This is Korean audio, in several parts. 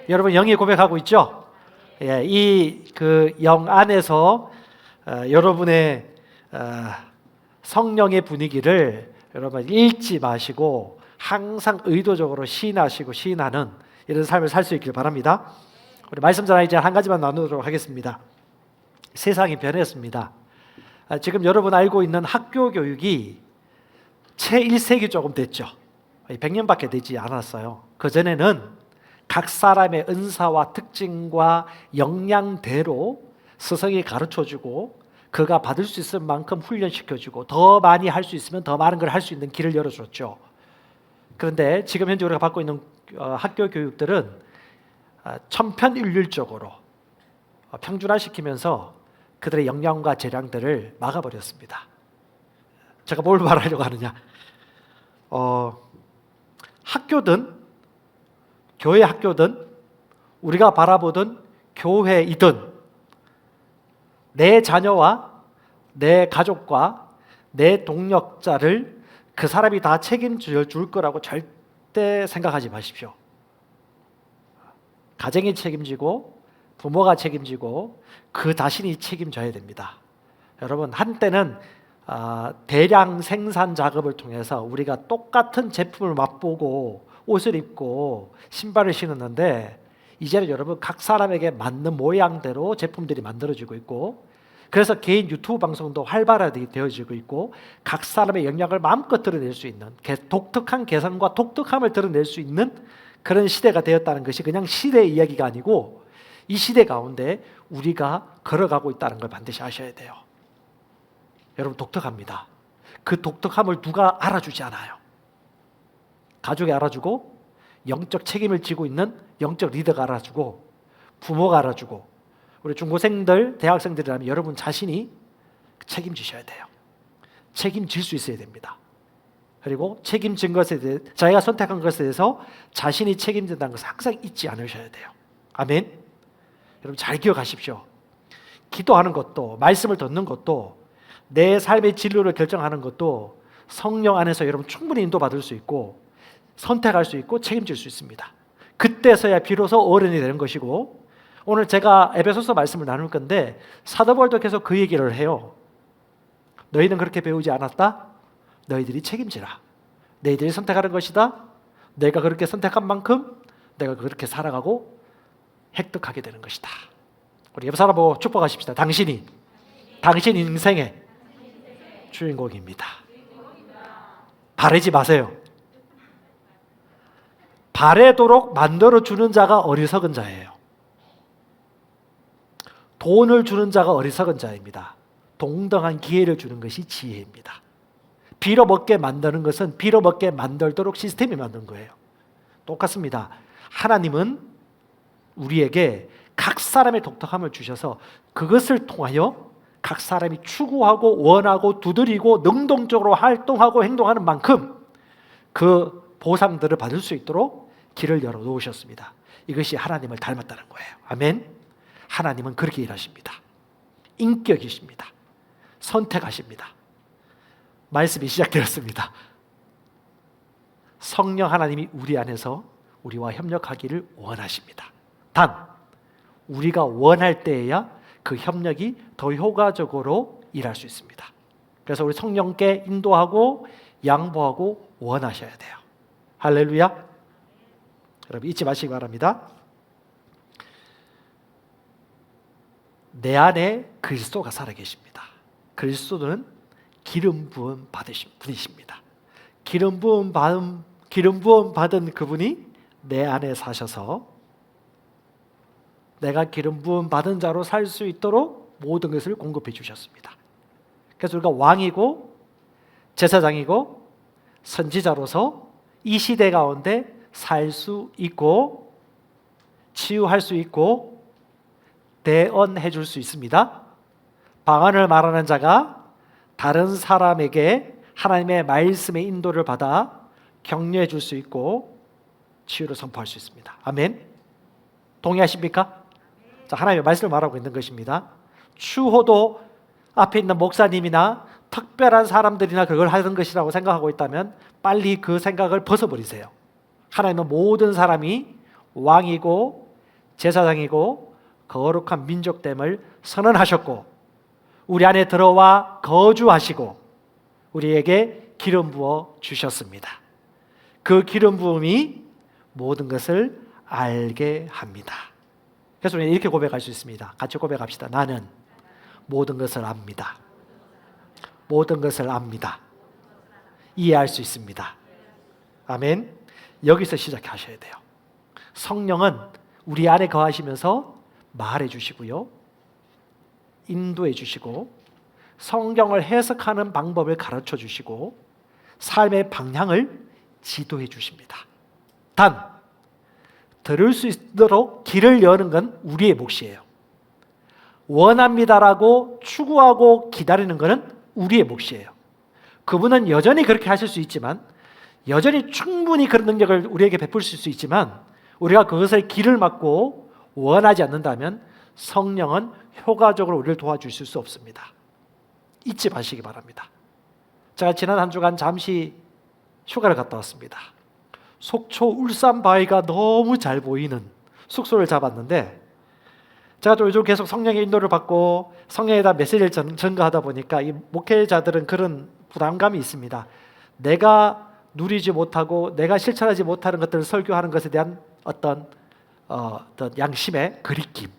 여러분 영이 고백하고 있죠? 예, 이 그 영 안에서 여러분의 성령의 분위기를 여러분 잃지 마시고 항상 의도적으로 시인하시고 시인하는 이런 삶을 살 수 있길 바랍니다. 우리 말씀 전하기 전에 한 가지만 나누도록 하겠습니다. 세상이 변했습니다. 지금 여러분 알고 있는 학교 교육이 채 1세기 조금 됐죠. 100년밖에 되지 않았어요. 그전에는 각 사람의 은사와 특징과 역량대로 스승이 가르쳐주고 그가 받을 수 있을 만큼 훈련시켜주고 더 많이 할 수 있으면 더 많은 걸 할 수 있는 길을 열어줬죠. 그런데 지금 현재 우리가 받고 있는 학교 교육들은 천편일률적으로 평준화시키면서 그들의 역량과 재량들을 막아버렸습니다. 제가 뭘 말하려고 하느냐, 학교든 교회 학교든 우리가 바라보던 교회이든 내 자녀와 내 가족과 내 동력자를 그 사람이 다 책임져 줄 거라고 절대 생각하지 마십시오. 가정이 책임지고 부모가 책임지고 그 자신이 책임져야 됩니다. 여러분, 한때는 대량 생산 작업을 통해서 우리가 똑같은 제품을 맛보고 옷을 입고 신발을 신었는데 이제는 여러분 각 사람에게 맞는 모양대로 제품들이 만들어지고 있고, 그래서 개인 유튜브 방송도 활발하게 되어지고 있고 각 사람의 역량을 마음껏 드러낼 수 있는 독특한 개성과 독특함을 드러낼 수 있는 그런 시대가 되었다는 것이 그냥 시대의 이야기가 아니고 이 시대 가운데 우리가 걸어가고 있다는 걸 반드시 아셔야 돼요. 여러분, 독특합니다. 그 독특함을 누가 알아주지 않아요. 가족이 알아주고, 영적 책임을 지고 있는 영적 리더가 알아주고, 부모가 알아주고, 우리 중고생들, 대학생들이라면 여러분 자신이 책임지셔야 돼요. 책임질 수 있어야 됩니다. 그리고 책임진 것에 대해, 자기가 선택한 것에 대해서 자신이 책임진다는 것을 항상 잊지 않으셔야 돼요. 아멘. 여러분 잘 기억하십시오. 기도하는 것도, 말씀을 듣는 것도, 내 삶의 진로를 결정하는 것도 성령 안에서 여러분 충분히 인도받을 수 있고 선택할 수 있고 책임질 수 있습니다. 그때서야 비로소 어른이 되는 것이고, 오늘 제가 에베소서 말씀을 나눌 건데 사도 바울도 계속 그 얘기를 해요. 너희는 그렇게 배우지 않았다? 너희들이 책임지라. 너희들이 선택하는 것이다. 내가 그렇게 선택한 만큼 내가 그렇게 살아가고 획득하게 되는 것이다. 우리 옆 사람 보고 축복하십시다. 당신 인생의 주인공입니다. 바라지 마세요. 바라도록 만들어주는 자가 어리석은 자예요. 돈을 주는 자가 어리석은 자입니다. 동등한 기회를 주는 것이 지혜입니다. 빌어먹게 만드는 것은 빌어먹게 만들도록 시스템이 만든 거예요. 똑같습니다. 하나님은 우리에게 각 사람의 독특함을 주셔서 그것을 통하여 각 사람이 추구하고 원하고 두드리고 능동적으로 활동하고 행동하는 만큼 그 보상들을 받을 수 있도록 길을 열어놓으셨습니다. 이것이 하나님을 닮았다는 거예요. 아멘. 하나님은 그렇게 일하십니다. 인격이십니다. 선택하십니다. 말씀이 시작되었습니다. 성령 하나님이 우리 안에서 우리와 협력하기를 원하십니다. 단 우리가 원할 때에야 그 협력이 더 효과적으로 일할 수 있습니다. 그래서 우리 성령께 인도하고 양보하고 원하셔야 돼요. 할렐루야. 여러분 잊지 마시기 바랍니다. 내 안에 그리스도가 살아계십니다. 그리스도는 기름 부음 받으신 분이십니다. 기름 부음 받은 그분이 내 안에 사셔서 내가 기름 부음 받은 자로 살 수 있도록 모든 것을 공급해 주셨습니다. 그래서 우리가 왕이고 제사장이고 선지자로서 이 시대 가운데 살 수 있고 치유할 수 있고 대언해 줄 수 있습니다. 방언을 말하는 자가 다른 사람에게 하나님의 말씀의 인도를 받아 격려해 줄 수 있고 치유를 선포할 수 있습니다. 아멘. 동의하십니까? 자, 하나님의 말씀을 말하고 있는 것입니다. 추호도 앞에 있는 목사님이나 특별한 사람들이나 그걸 하는 것이라고 생각하고 있다면 빨리 그 생각을 벗어버리세요. 하나님은 모든 사람이 왕이고 제사장이고 거룩한 민족됨을 선언하셨고 우리 안에 들어와 거주하시고 우리에게 기름 부어 주셨습니다. 그 기름 부음이 모든 것을 알게 합니다. 그래서 우리는 이렇게 고백할 수 있습니다. 같이 고백합시다. 나는 모든 것을 압니다. 모든 것을 압니다. 이해할 수 있습니다. 아멘. 여기서 시작하셔야 돼요. 성령은 우리 안에 거하시면서 말해 주시고요, 인도해 주시고 성경을 해석하는 방법을 가르쳐 주시고 삶의 방향을 지도해 주십니다. 단 들을 수 있도록 길을 여는 건 우리의 몫이에요. 원합니다라고 추구하고 기다리는 것은 우리의 몫이에요. 그분은 여전히 그렇게 하실 수 있지만, 여전히 충분히 그런 능력을 우리에게 베풀 수 있지만, 우리가 그것을 길을 막고 원하지 않는다면 성령은 효과적으로 우리를 도와주실 수 없습니다. 잊지 마시기 바랍니다. 제가 지난 한 주간 잠시 휴가를 갔다 왔습니다. 속초 울산 바위가 너무 잘 보이는 숙소를 잡았는데, 제가 또 요즘 계속 성령의 인도를 받고 성령에다 메시지를 전가하다 보니까 이 목회자들은 그런 부담감이 있습니다. 내가 누리지 못하고 내가 실천하지 못하는 것들을 설교하는 것에 대한 어떤 양심의 그리낌,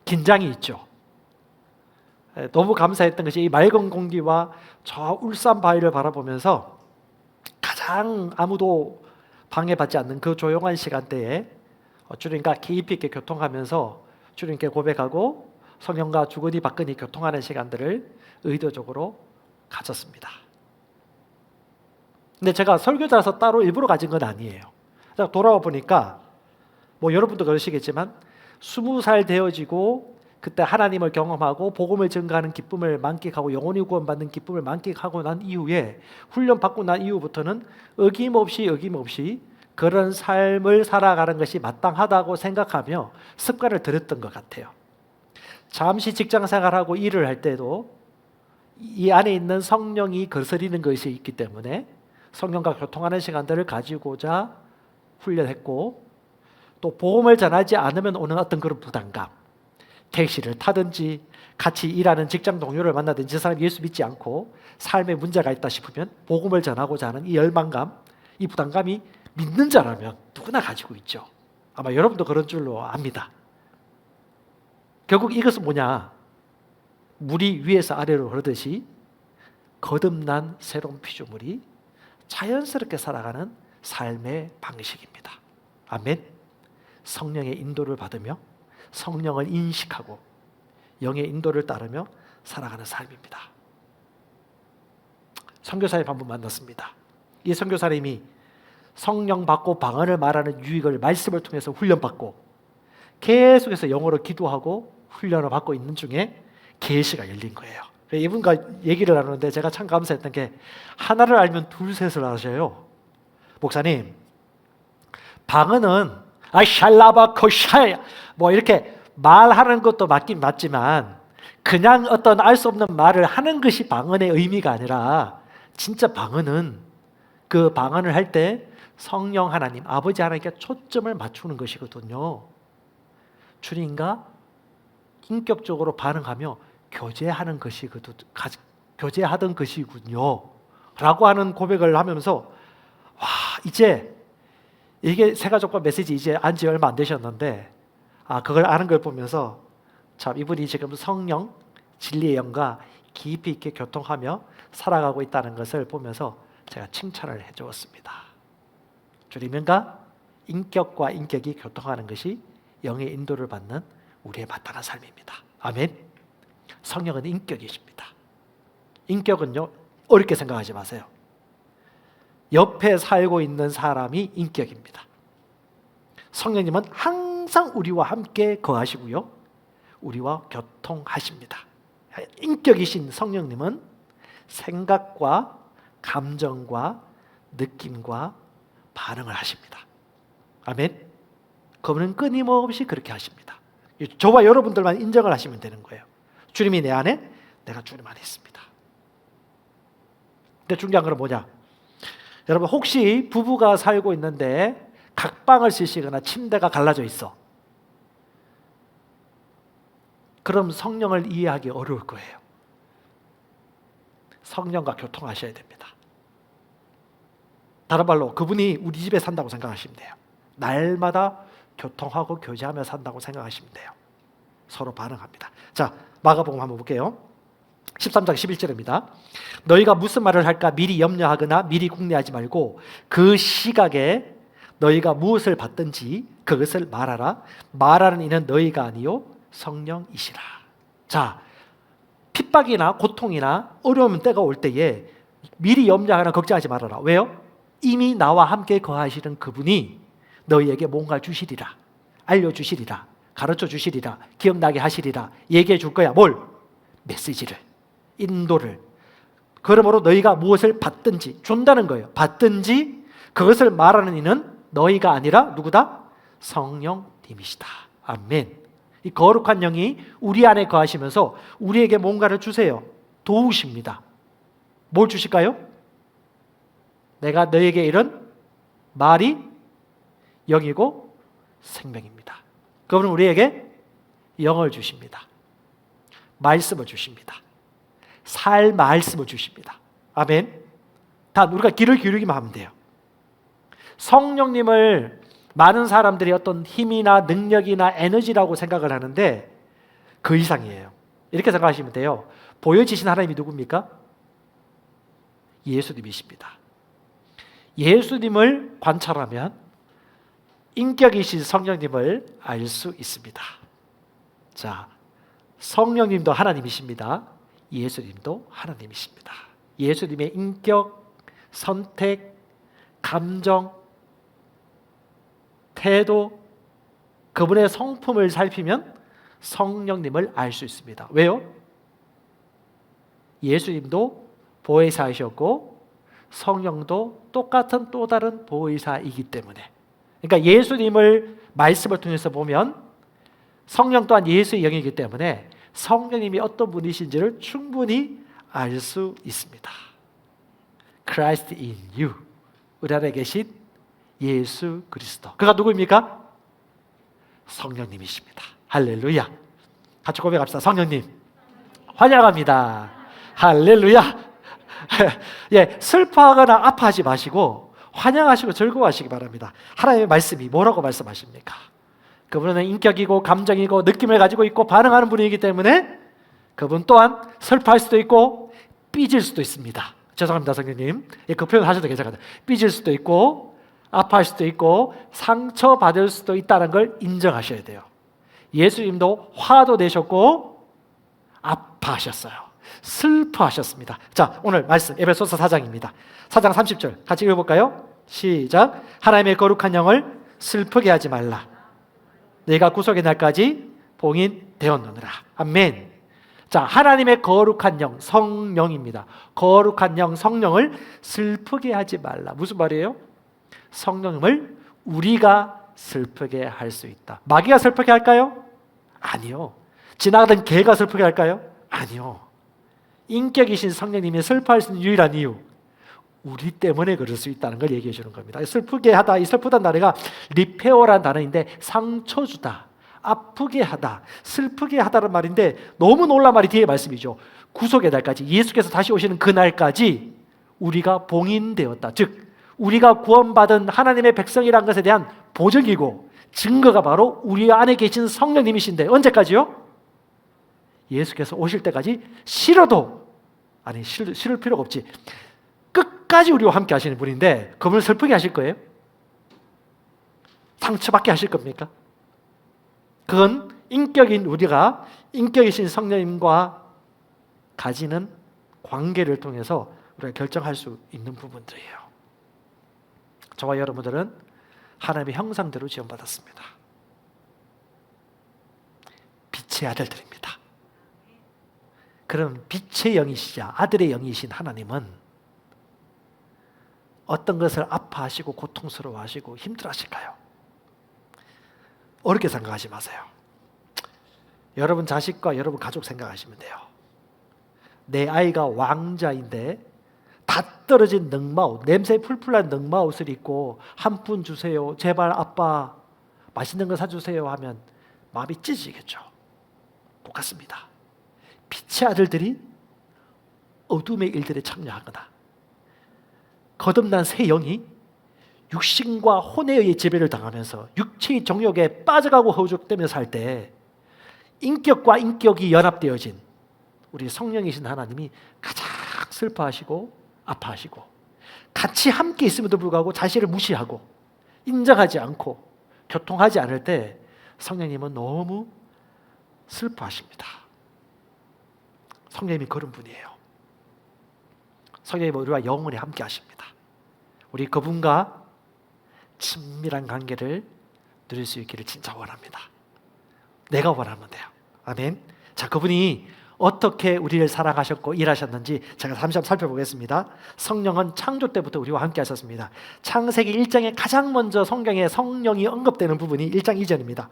긴장이 있죠. 너무 감사했던 것이 이 맑은 공기와 저 울산 바위를 바라보면서 가장 아무도 방해받지 않는 그 조용한 시간대에 주님과 깊이 있게 교통하면서 주님께 고백하고 성령과 주거니 받거니 교통하는 시간들을 의도적으로 가졌습니다. 근데 제가 설교자라서 따로 일부러 가진 건 아니에요. 제가 돌아와 보니까 뭐 여러분도 그러시겠지만 20살 되어지고 그때 하나님을 경험하고 복음을 증거하는 기쁨을 만끽하고 영혼이 구원받는 기쁨을 만끽하고 난 이후에, 훈련 받고 난 이후부터는 어김없이 그런 삶을 살아가는 것이 마땅하다고 생각하며 습관을 들였던 것 같아요. 잠시 직장 생활하고 일을 할 때도 이 안에 있는 성령이 거스리는 것이 있기 때문에 성령과 교통하는 시간들을 가지고자 훈련했고, 또 복음을 전하지 않으면 오는 어떤 그런 부담감, 택시를 타든지 같이 일하는 직장 동료를 만나든지 그 사람이 예수 믿지 않고 삶에 문제가 있다 싶으면 복음을 전하고자 하는 이 열망감, 이 부담감이 믿는 자라면 누구나 가지고 있죠. 아마 여러분도 그런 줄로 압니다. 결국 이것은 뭐냐? 물이 위에서 아래로 흐르듯이 거듭난 새로운 피조물이 자연스럽게 살아가는 삶의 방식입니다. 아멘. 성령의 인도를 받으며 성령을 인식하고 영의 인도를 따르며 살아가는 삶입니다. 선교사님 한 분 만났습니다. 이 선교사님이 성령 받고 방언을 말하는 유익을 말씀을 통해서 훈련받고 계속해서 영어로 기도하고 훈련을 받고 있는 중에 계시가 열린 거예요. 이분과 얘기를 나누는데 제가 참 감사했던 게, 하나를 알면 둘셋을 아셔요. 목사님, 방언은 샬라바 코샤야 뭐 이렇게 말하는 것도 맞긴 맞지만 그냥 어떤 알 수 없는 말을 하는 것이 방언의 의미가 아니라, 진짜 방언은 그 방언을 할 때 성령 하나님, 아버지 하나님께 초점을 맞추는 것이거든요. 주님과 인격적으로 반응하며 교제하는 교제하던 것이군요 라고 하는 고백을 하면서, 와, 이제 이게 새가족과 메시지 이제 안지 얼마 안 되셨는데, 그걸 아는 걸 보면서 참 이분이 지금 성령, 진리의 영과 깊이 있게 교통하며 살아가고 있다는 것을 보면서 제가 칭찬을 해주었습니다. 주님과 인격과 인격이 교통하는 것이 영의 인도를 받는 우리의 마땅한 삶입니다. 아멘. 성령은 인격이십니다. 인격은요, 어렵게 생각하지 마세요. 옆에 살고 있는 사람이 인격입니다. 성령님은 항상 우리와 함께 거하시고요, 우리와 교통하십니다. 인격이신 성령님은 생각과 감정과 느낌과 반응을 하십니다. 아멘. 그분은 끊임없이 그렇게 하십니다. 저와 여러분들만 인정을 하시면 되는 거예요. 주님이 내 안에, 내가 주님 안에 있습니다. 근데 중요한 건 뭐냐? 여러분, 혹시 부부가 살고 있는데 각 방을 쓰시거나 침대가 갈라져 있어. 그럼 성령을 이해하기 어려울 거예요. 성령과 교통하셔야 됩니다. 다른 말로 그분이 우리 집에 산다고 생각하시면 돼요. 날마다 교통하고 교제하며 산다고 생각하시면 돼요. 서로 반응합니다. 자, 마가복음 한번 볼게요. 13장 11절입니다. 너희가 무슨 말을 할까 미리 염려하거나 미리 궁리하지 말고 그 시각에 너희가 무엇을 받든지 그것을 말하라. 말하는 이는 너희가 아니요 성령이시라. 자, 핍박이나 고통이나 어려운 때가 올 때에 미리 염려하거나 걱정하지 말아라. 왜요? 이미 나와 함께 거하시는 그분이 너희에게 뭔가 주시리라. 알려주시리라. 가르쳐 주시리라. 기억나게 하시리라. 얘기해 줄 거야. 뭘? 메시지를, 인도를. 그러므로 너희가 무엇을 받든지, 준다는 거예요. 받든지 그것을 말하는 이는 너희가 아니라 누구다? 성령님이시다. 아멘. 이 거룩한 영이 우리 안에 거하시면서 우리에게 뭔가를 주세요. 도우십니다. 뭘 주실까요? 내가 너에게 이른 말이 영이고 생명입니다. 그분은 우리에게 영을 주십니다. 말씀을 주십니다. 살 말씀을 주십니다. 아멘. 단 우리가 귀를 기울이기만 하면 돼요. 성령님을 많은 사람들이 어떤 힘이나 능력이나 에너지라고 생각을 하는데 그 이상이에요. 이렇게 생각하시면 돼요. 보여지신 하나님이 누굽니까? 예수님이십니다. 예수님을 관찰하면 인격이신 성령님을 알 수 있습니다. 자, 성령님도 하나님이십니다. 예수님도 하나님이십니다. 예수님의 인격, 선택, 감정, 태도, 그분의 성품을 살피면 성령님을 알 수 있습니다. 왜요? 예수님도 보혜사이셨고 성령도 똑같은 또 다른 보혜사이기 때문에, 그러니까 예수님을 말씀을 통해서 보면 성령 또한 예수의 영이기 때문에 성령님이 어떤 분이신지를 충분히 알 수 있습니다. Christ in you, 우리 안에 계신 예수 그리스도, 그가 누구입니까? 성령님이십니다. 할렐루야. 같이 고백합시다. 성령님 환영합니다. 할렐루야. 예, 슬퍼하거나 아파하지 마시고 환영하시고 즐거워하시기 바랍니다. 하나님의 말씀이 뭐라고 말씀하십니까? 그분은 인격이고 감정이고 느낌을 가지고 있고 반응하는 분이기 때문에 그분 또한 슬퍼할 수도 있고 삐질 수도 있습니다. 죄송합니다, 성령님. 예, 그 표현 하셔도 괜찮아요. 삐질 수도 있고 아파할 수도 있고 상처받을 수도 있다는 걸 인정하셔야 돼요. 예수님도 화도 내셨고 아파하셨어요. 슬퍼하셨습니다. 자, 오늘 말씀 에베소서 4장입니다. 4장 30절 같이 읽어볼까요? 시작. 하나님의 거룩한 영을 슬프게 하지 말라. 내가 구속의 날까지 봉인되었느니라. 아멘. 자, 하나님의 거룩한 영, 성령입니다. 거룩한 영, 성령을 슬프게 하지 말라. 무슨 말이에요? 성령님을 우리가 슬프게 할 수 있다. 마귀가 슬프게 할까요? 아니요. 지나가던 개가 슬프게 할까요? 아니요. 인격이신 성령님이 슬퍼할 수 있는 유일한 이유, 우리 때문에 그럴 수 있다는 걸 얘기해 주는 겁니다. 슬프게 하다, 이 슬프다는 단어가 리페어라는 단어인데 상처 주다, 아프게 하다, 슬프게 하다는 말인데 너무 놀란 말이 뒤에 말씀이죠. 구속의 날까지, 예수께서 다시 오시는 그 날까지 우리가 봉인되었다. 즉 우리가 구원받은 하나님의 백성이라는 것에 대한 보증이고 증거가 바로 우리 안에 계신 성령님이신데, 언제까지요? 예수께서 오실 때까지 싫어도, 아니 싫을 필요가 없지, 끝까지 우리와 함께 하시는 분인데 그분을 슬프게 하실 거예요? 상처받게 하실 겁니까? 그건 인격인 우리가 인격이신 성령님과 가지는 관계를 통해서 우리가 결정할 수 있는 부분들이에요. 저와 여러분들은 하나님의 형상대로 지원받았습니다. 빛의 아들들입니다. 그럼 빛의 영이시자 아들의 영이신 하나님은 어떤 것을 아파하시고 고통스러워하시고 힘들어하실까요? 어렵게 생각하지 마세요. 여러분 자식과 여러분 가족 생각하시면 돼요. 내 아이가 왕자인데 다 떨어진 능마옷, 냄새 풀풀 난 능마옷을 입고 한 푼 주세요, 제발 아빠 맛있는 거 사주세요 하면 마음이 찢어지겠죠. 똑같습니다. 빛의 아들들이 어둠의 일들에 참여하거나 거듭난 새 영이 육신과 혼에 의해 지배를 당하면서 육체의 정욕에 빠져가고 허우적대며 살 때 인격과 인격이 연합되어진 우리 성령이신 하나님이 가장 슬퍼하시고 아파하시고 같이 함께 있음에도 불구하고 자신을 무시하고 인정하지 않고 교통하지 않을 때 성령님은 너무 슬퍼하십니다. 성령님이 그런 분이에요. 성령님은 우리와 영원히 함께 하십니다. 우리 그분과 친밀한 관계를 누릴 수 있기를 진짜 원합니다. 내가 원하면 돼요. 아멘. 자, 그분이 어떻게 우리를 사랑하셨고 일하셨는지 제가 잠시 살펴보겠습니다. 성령은 창조 때부터 우리와 함께 하셨습니다. 창세기 1장에 가장 먼저 성경에 성령이 언급되는 부분이 1장 2절입니다.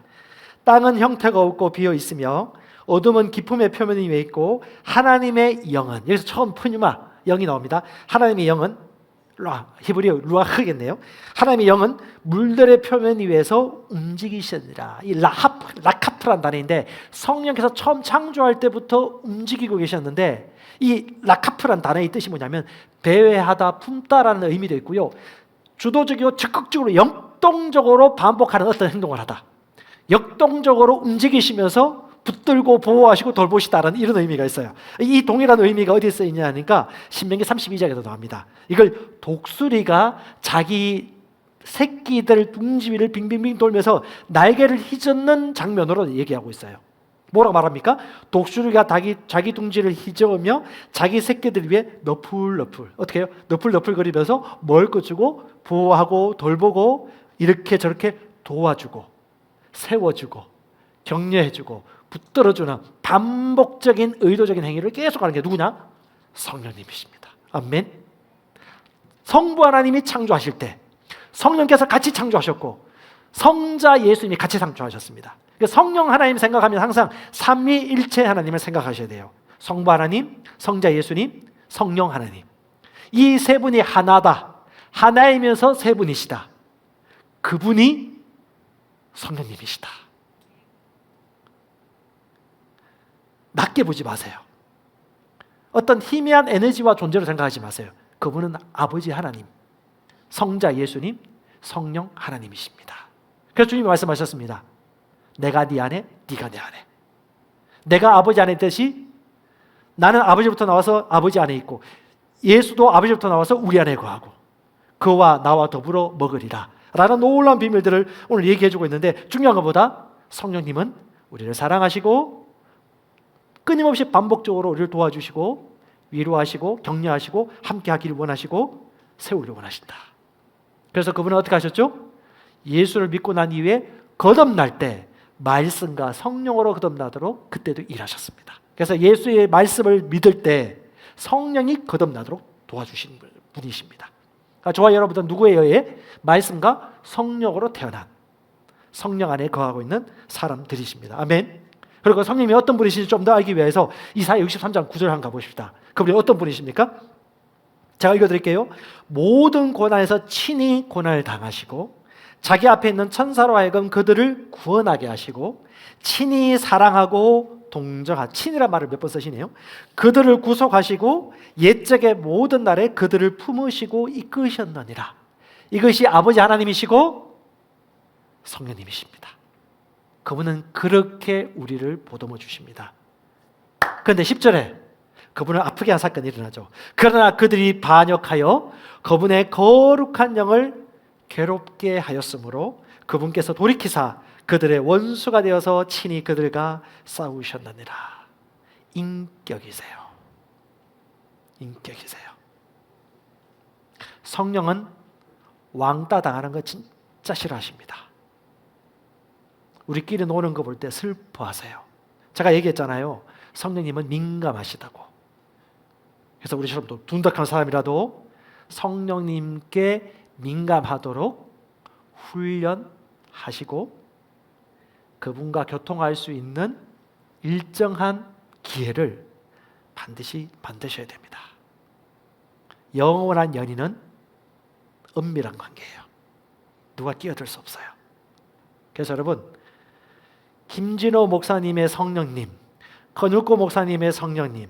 땅은 형태가 없고 비어 있으며 어둠은 깊음의 표면이 위에 있고 하나님의 영은, 여기서 처음 푸뉴마 영이 나옵니다. 하나님의 영은 히브리어 루아흐겠네요. 하나님의 영은 물들의 표면 위에서 움직이시느라. 이 라카프란 단어인데 성령께서 처음 창조할 때부터 움직이고 계셨는데 이 라카프란 단어의 뜻이 뭐냐면 배회하다, 품다라는 의미도 있고요. 주도적이고 적극적으로 역동적으로 반복하는 어떤 행동을 하다. 역동적으로 움직이시면서 붙들고 보호하시고 돌보시다라는 이런 의미가 있어요. 이 동일한 의미가 어디에 쓰이냐 하니까 신명기 32장에도 나옵니다. 이걸 독수리가 자기 새끼들 둥지 위를 빙빙빙 돌면서 날개를 휘젓는 장면으로 얘기하고 있어요. 뭐라고 말합니까? 독수리가 자기 둥지를 휘저으며 자기 새끼들 위해 너풀너풀, 어떻게 해요? 너풀너풀거리면서 먹을 것 주고 보호하고 돌보고 이렇게 저렇게 도와주고 세워주고 격려해주고 붙들어주는 반복적인 의도적인 행위를 계속하는 게 누구냐? 성령님이십니다. 아멘. 성부 하나님이 창조하실 때 성령께서 같이 창조하셨고 성자 예수님이 같이 창조하셨습니다. 성령 하나님 생각하면 항상 삼위일체 하나님을 생각하셔야 돼요. 성부 하나님, 성자 예수님, 성령 하나님. 이 세 분이 하나다. 하나이면서 세 분이시다. 그분이 성령님이시다. 낮게 보지 마세요. 어떤 희미한 에너지와 존재로 생각하지 마세요. 그분은 아버지 하나님, 성자 예수님, 성령 하나님이십니다. 그래서 주님이 말씀하셨습니다. 내가 네 안에, 네가 내 안에. 내가 아버지 안에 있듯이 나는 아버지부터 나와서 아버지 안에 있고 예수도 아버지부터 나와서 우리 안에 거하고 그와 나와 더불어 먹으리라 라는 놀라운 비밀들을 오늘 얘기해주고 있는데 중요한 것보다 성령님은 우리를 사랑하시고 끊임없이 반복적으로 우리를 도와주시고 위로하시고 격려하시고 함께하기를 원하시고 세우기를 원하신다. 그래서 그분은 어떻게 하셨죠? 예수를 믿고 난 이후에 거듭날 때 말씀과 성령으로 거듭나도록 그때도 일하셨습니다. 그래서 예수의 말씀을 믿을 때 성령이 거듭나도록 도와주신 분이십니다. 그러니까 저와 여러분은 누구에 의해? 말씀과 성령으로 태어난 성령 안에 거하고 있는 사람들이십니다. 아멘. 그리고 성령님이 어떤 분이신지 좀 더 알기 위해서 이사야 63장 9절 한번 가보십시다. 그분이 어떤 분이십니까? 제가 읽어드릴게요. 모든 고난에서 친히 고난을 당하시고 자기 앞에 있는 천사로 하여금 그들을 구원하게 하시고 친히 사랑하고 동정한, 친이란 말을 몇 번 쓰시네요. 그들을 구속하시고 옛적의 모든 날에 그들을 품으시고 이끄셨느니라. 이것이 아버지 하나님이시고 성령님이십니다. 그분은 그렇게 우리를 보듬어 주십니다. 그런데 10절에 그분을 아프게 한 사건이 일어나죠. 그러나 그들이 반역하여 그분의 거룩한 영을 괴롭게 하였으므로 그분께서 돌이키사 그들의 원수가 되어서 친히 그들과 싸우셨느니라. 인격이세요. 인격이세요. 성령은 왕따 당하는 거 진짜 싫어하십니다. 우리끼리 노는 거 볼 때 슬퍼하세요. 제가 얘기했잖아요. 성령님은 민감하시다고. 그래서 우리처럼 또 둔덕한 사람이라도 성령님께 민감하도록 훈련하시고 그분과 교통할 수 있는 일정한 기회를 반드시 만드셔야 됩니다. 영원한 연인은 은밀한 관계예요. 누가 끼어들 수 없어요. 그래서 여러분, 김진호 목사님의 성령님, 건율고 목사님의 성령님,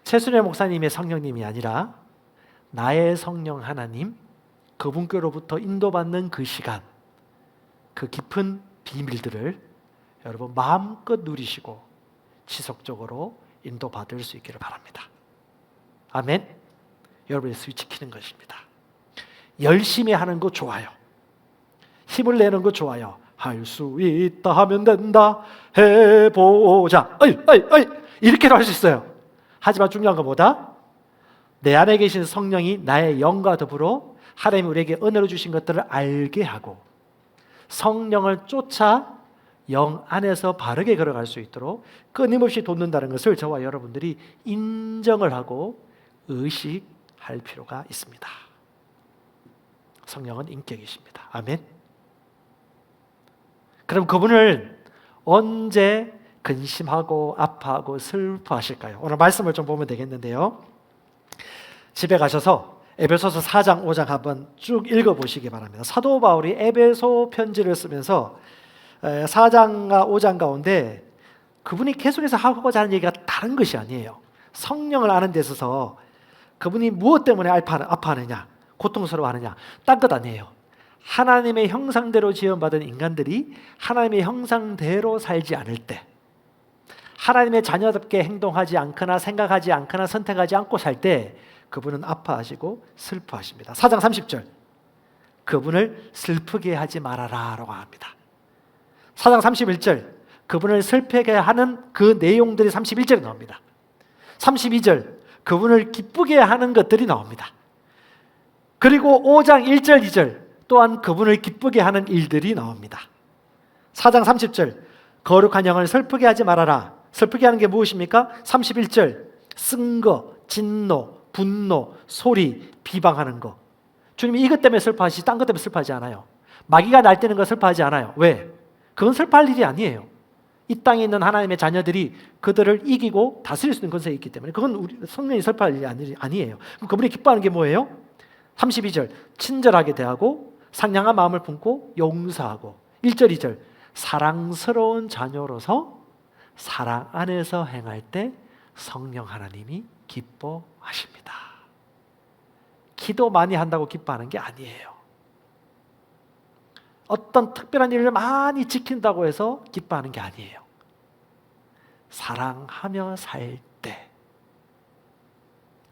최순애 목사님의 성령님이 아니라 나의 성령 하나님, 그분께로부터 인도받는 그 시간, 그 깊은 비밀들을 여러분 마음껏 누리시고 지속적으로 인도받을 수 있기를 바랍니다. 아멘. 여러분의 스위치 키는 것입니다. 열심히 하는 거 좋아요. 힘을 내는 거 좋아요. 할 수 있다 하면 된다. 해보자. 이렇게도 할 수 있어요. 하지만 중요한 것보다 내 안에 계신 성령이 나의 영과 더불어 하나님이 우리에게 은혜로 주신 것들을 알게 하고 성령을 쫓아 영 안에서 바르게 걸어갈 수 있도록 끊임없이 돕는다는 것을 저와 여러분들이 인정을 하고 의식할 필요가 있습니다. 성령은 인격이십니다. 아멘. 그럼 그분을 언제 근심하고 아파하고 슬퍼하실까요? 오늘 말씀을 좀 보면 되겠는데요. 집에 가셔서 에베소서 4장 5장 한번 쭉 읽어보시기 바랍니다. 사도 바울이 에베소 편지를 쓰면서 4장과 5장 가운데 그분이 계속해서 하고자 하는 얘기가 다른 것이 아니에요. 성령을 아는 데 있어서 그분이 무엇 때문에 아파하느냐, 고통스러워하느냐, 딴 것 아니에요. 하나님의 형상대로 지음받은 인간들이 하나님의 형상대로 살지 않을 때, 하나님의 자녀답게 행동하지 않거나 생각하지 않거나 선택하지 않고 살 때 그분은 아파하시고 슬퍼하십니다. 4장 30절, 그분을 슬프게 하지 말아라 라고 합니다. 4장 31절, 그분을 슬프게 하는 그 내용들이 31절에 나옵니다. 32절, 그분을 기쁘게 하는 것들이 나옵니다. 그리고 5장 1절 2절 또한 그분을 기쁘게 하는 일들이 나옵니다. 4장 30절, 거룩한 영을 슬프게 하지 말아라. 슬프게 하는 게 무엇입니까? 31절, 쓴거, 진노, 분노, 소리, 비방하는 거. 주님이 이것 때문에 슬퍼하시지 딴 것 때문에 슬퍼하지 않아요. 마귀가 날뛰는 거 슬퍼하지 않아요. 왜? 그건 슬퍼할 일이 아니에요. 이 땅에 있는 하나님의 자녀들이 그들을 이기고 다스릴 수 있는 권세가 있기 때문에 그건 우리 성령이 슬퍼할 일이 아니에요. 그럼 그분이 기뻐하는 게 뭐예요? 32절, 친절하게 대하고 상냥한 마음을 품고 용서하고 1절 2절, 사랑스러운 자녀로서 사랑 안에서 행할 때 성령 하나님이 기뻐하십니다. 기도 많이 한다고 기뻐하는 게 아니에요. 어떤 특별한 일을 많이 지킨다고 해서 기뻐하는 게 아니에요. 사랑하며 살 때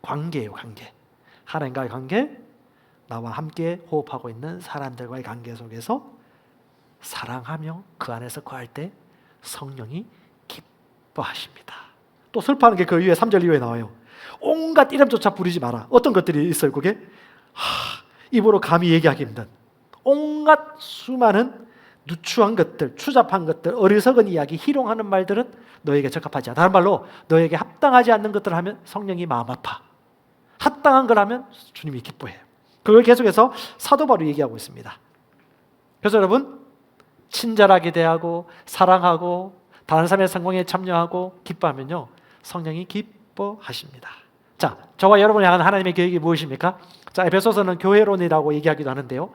관계예요. 관계. 하나님과의 관계, 나와 함께 호흡하고 있는 사람들과의 관계 속에서 사랑하며 그 안에서 거할 때 성령이 기뻐하십니다. 또 슬퍼하는 게 그 이후에 3절 이후에 나와요. 온갖 이름조차 부르지 마라. 어떤 것들이 있어요 그게? 입으로 감히 얘기하기 힘든 온갖 수많은 누추한 것들, 추잡한 것들, 어리석은 이야기, 희롱하는 말들은 너에게 적합하지 않아. 다른 말로 너에게 합당하지 않는 것들을 하면 성령이 마음 아파. 합당한 걸 하면 주님이 기뻐해요. 그걸 계속해서 사도 바울이 얘기하고 있습니다. 그래서 여러분, 친절하게 대하고 사랑하고 다른 사람의 성공에 참여하고 기뻐하면요 성령이 기뻐하십니다. 자, 저와 여러분을 향한 하나님의 계획이 무엇입니까? 자, 에베소서는 교회론이라고 얘기하기도 하는데요,